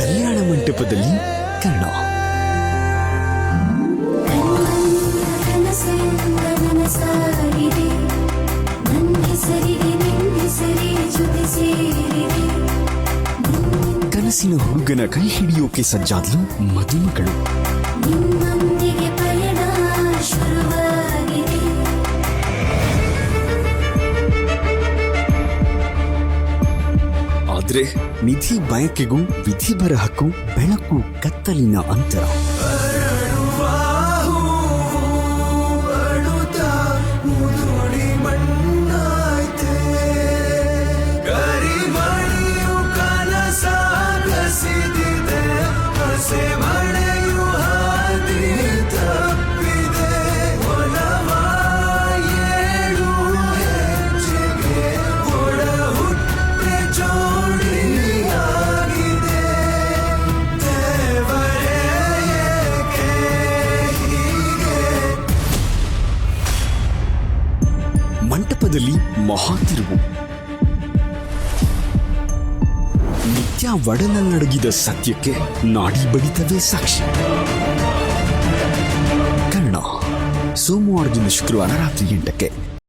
ಕಲ್ಯಾಣ ಮಂಟಪದಲ್ಲಿ ಕರ್ಣ. ಕನಸಿನ ಹುಡುಗನ ಕೈ ಹಿಡಿಯೋಕೆ ಸಜ್ಜಾದ್ಲು ಮದುಮಗಳು. ಆದ್ರೆ ನಿಧಿ ಬಯಕೆಗೂ ವಿಧಿ ಬರಹಕ್ಕೂ ಬೆಳಕು ಕತ್ತಲಿನ ಅಂತರ. ಮಂಟಪದಲ್ಲಿ ಮಹಾತಿರುವು. ನಿತ್ಯ ಒಡಲನ್ನಡಗಿದ ಸತ್ಯಕ್ಕೆ ನಾಡಿ ಬಡಿತವೇ ಸಾಕ್ಷಿ. ಕರ್ಣ, ಸೋಮವಾರದಿಂದ ಶುಕ್ರವಾರ ರಾತ್ರಿ 8ಕ್ಕೆ.